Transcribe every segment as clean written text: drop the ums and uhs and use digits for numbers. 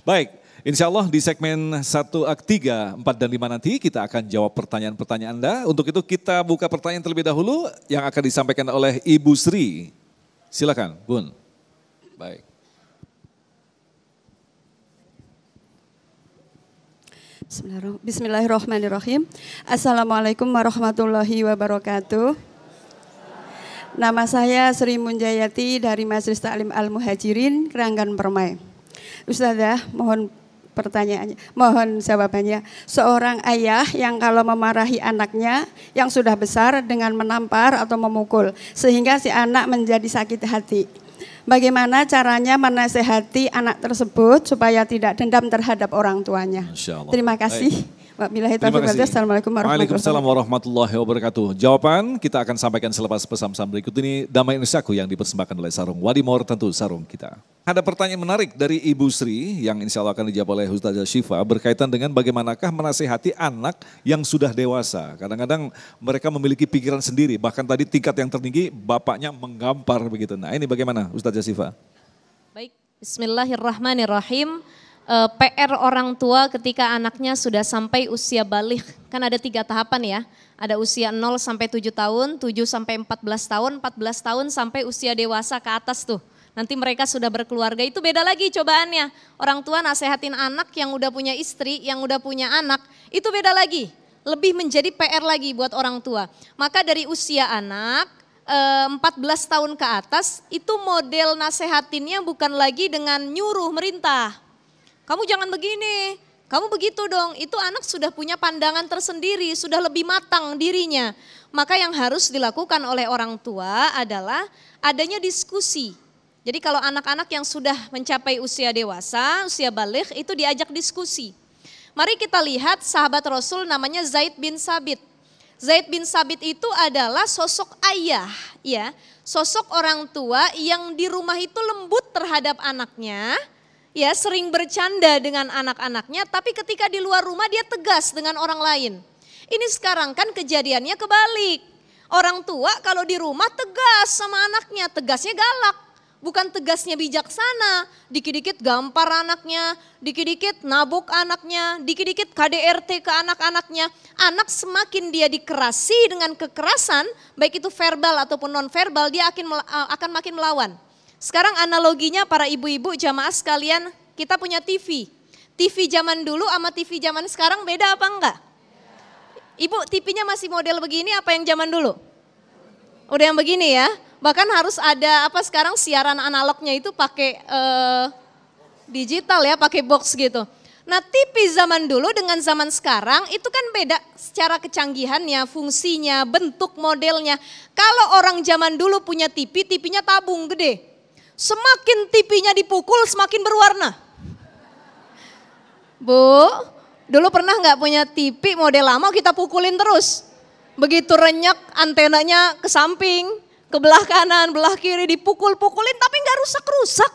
Baik, insya Allah di segmen 3, 4, dan 5 nanti kita akan jawab pertanyaan-pertanyaan Anda. Untuk itu kita buka pertanyaan terlebih dahulu yang akan disampaikan oleh Ibu Sri. Silakan, Bun. Baik. Bismillahirrahmanirrahim. Assalamualaikum warahmatullahi wabarakatuh. Nama saya Sri Munjayati dari Majelis Ta'lim Al-Muhajirin, Keranggan Permai. Ustazah, mohon pertanyaannya, mohon jawabannya. Seorang ayah yang kalau memarahi anaknya yang sudah besar dengan menampar atau memukul, sehingga si anak menjadi sakit hati. Bagaimana caranya menasehati anak tersebut supaya tidak dendam terhadap orang tuanya? Terima kasih. Wabillahi taufiq wal hidayah. Assalamualaikum warahmatullahi wabarakatuh. Jawaban kita akan sampaikan selepas pesan-pesan berikut ini. Damai Indonesiaku yang dipersembahkan oleh Sarung Wadimor, tentu sarung kita. Ada pertanyaan menarik dari Ibu Sri yang insya Allah akan dijawab oleh Ustazah Syifa berkaitan dengan bagaimanakah menasehati anak yang sudah dewasa. Kadang-kadang mereka memiliki pikiran sendiri, bahkan tadi tingkat yang tertinggi bapaknya menggampar begitu. Nah ini bagaimana Ustazah Syifa? Baik, bismillahirrahmanirrahim. PR orang tua ketika anaknya sudah sampai usia baligh, kan ada 3 tahapan ya. Ada usia 0 sampai 7 tahun, 7 sampai 14 tahun, 14 tahun sampai usia dewasa ke atas tuh. Nanti mereka sudah berkeluarga, itu beda lagi cobaannya. Orang tua nasehatin anak yang udah punya istri, yang udah punya anak, itu beda lagi. Lebih menjadi PR lagi buat orang tua. Maka dari usia anak, 14 tahun ke atas, itu model nasehatinnya bukan lagi dengan nyuruh merintah. Kamu jangan begini, kamu begitu dong. Itu anak sudah punya pandangan tersendiri, sudah lebih matang dirinya. Maka yang harus dilakukan oleh orang tua adalah adanya diskusi. Jadi kalau anak-anak yang sudah mencapai usia dewasa, usia baligh, itu diajak diskusi. Mari kita lihat sahabat Rasul namanya Zaid bin Sabit. Zaid bin Sabit itu adalah sosok ayah, ya, sosok orang tua yang di rumah itu lembut terhadap anaknya. Ya, sering bercanda dengan anak-anaknya, tapi ketika di luar rumah dia tegas dengan orang lain. Ini sekarang kan kejadiannya kebalik. Orang tua kalau di rumah tegas sama anaknya, tegasnya galak. Bukan tegasnya bijaksana, dikit-dikit gampar anaknya, dikit-dikit nabuk anaknya, dikit-dikit KDRT ke anak-anaknya. Anak semakin dia dikerasi dengan kekerasan, baik itu verbal ataupun non-verbal, dia akan makin melawan. Sekarang analoginya para ibu-ibu jamaah sekalian, kita punya TV. TV zaman dulu sama TV zaman sekarang beda apa enggak? Ibu, TV-nya masih model begini apa yang zaman dulu? Udah yang begini ya. Bahkan harus ada apa sekarang siaran analognya itu pakai digital ya, pakai box gitu. Nah, TV zaman dulu dengan zaman sekarang itu kan beda secara kecanggihannya, fungsinya, bentuk modelnya. Kalau orang zaman dulu punya TV, TV-nya tabung gede. Semakin TV-nya dipukul semakin berwarna. Bu, dulu pernah nggak punya TV model lama kita pukulin terus. Begitu renyek antenanya ke samping, ke belah kanan, belah kiri dipukul-pukulin tapi nggak rusak-rusak.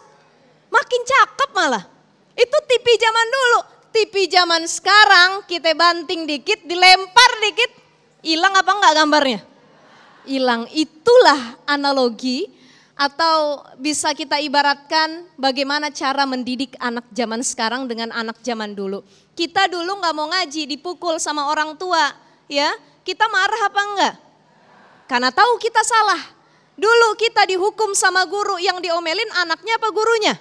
Makin cakep malah. Itu TV zaman dulu. TV zaman sekarang kita banting dikit, dilempar dikit, hilang apa enggak gambarnya? Hilang. Itulah analogi. Atau bisa kita ibaratkan bagaimana cara mendidik anak zaman sekarang dengan anak zaman dulu. Kita dulu nggak mau ngaji, dipukul sama orang tua, ya. Kita marah apa enggak? Karena tahu kita salah. Dulu kita dihukum sama guru, yang diomelin anaknya apa gurunya?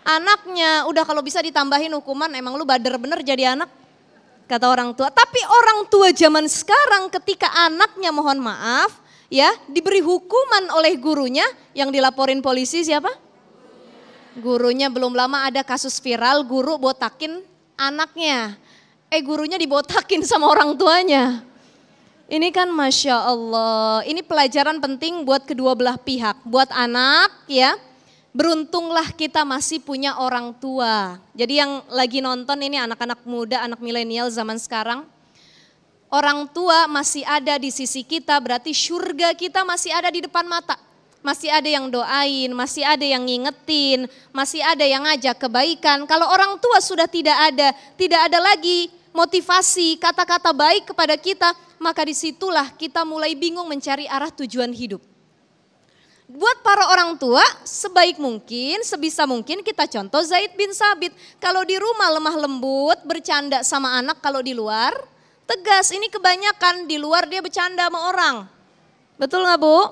Anaknya. Udah kalau bisa ditambahin hukuman, emang lu bader bener jadi anak? Kata orang tua. Tapi orang tua zaman sekarang ketika anaknya mohon maaf, ya, diberi hukuman oleh gurunya, yang dilaporin polisi siapa? Gurunya. Belum lama ada kasus viral, guru botakin anaknya. Gurunya dibotakin sama orang tuanya. Ini kan Masya Allah, ini pelajaran penting buat kedua belah pihak. Buat anak ya, beruntunglah kita masih punya orang tua. Jadi yang lagi nonton ini anak-anak muda, anak milenial zaman sekarang. Orang tua masih ada di sisi kita, berarti surga kita masih ada di depan mata. Masih ada yang doain, masih ada yang ngingetin, masih ada yang ngajak kebaikan. Kalau orang tua sudah tidak ada lagi motivasi, kata-kata baik kepada kita, maka disitulah kita mulai bingung mencari arah tujuan hidup. Buat para orang tua, sebaik mungkin, sebisa mungkin kita contoh Zaid bin Sabit. Kalau di rumah lemah lembut, bercanda sama anak, kalau di luar tegas. Ini kebanyakan di luar dia bercanda sama orang. Betul gak Bu?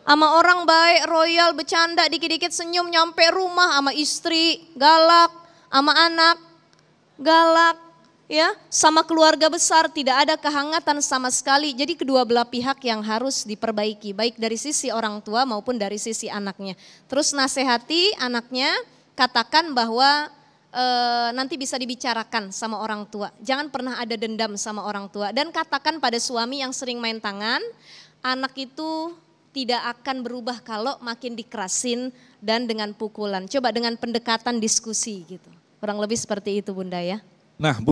Sama orang baik, royal, bercanda, dikit-dikit senyum, nyampe rumah sama istri, galak, sama anak, galak. Ya, sama keluarga besar tidak ada kehangatan sama sekali. Jadi kedua belah pihak yang harus diperbaiki, baik dari sisi orang tua maupun dari sisi anaknya. Terus nasihati anaknya, katakan bahwa nanti bisa dibicarakan sama orang tua. Jangan pernah ada dendam sama orang tua. Dan katakan pada suami yang sering main tangan, anak itu tidak akan berubah kalau makin dikerasin dan dengan pukulan. Coba dengan pendekatan diskusi gitu. Kurang lebih seperti itu Bunda ya. Nah, Bu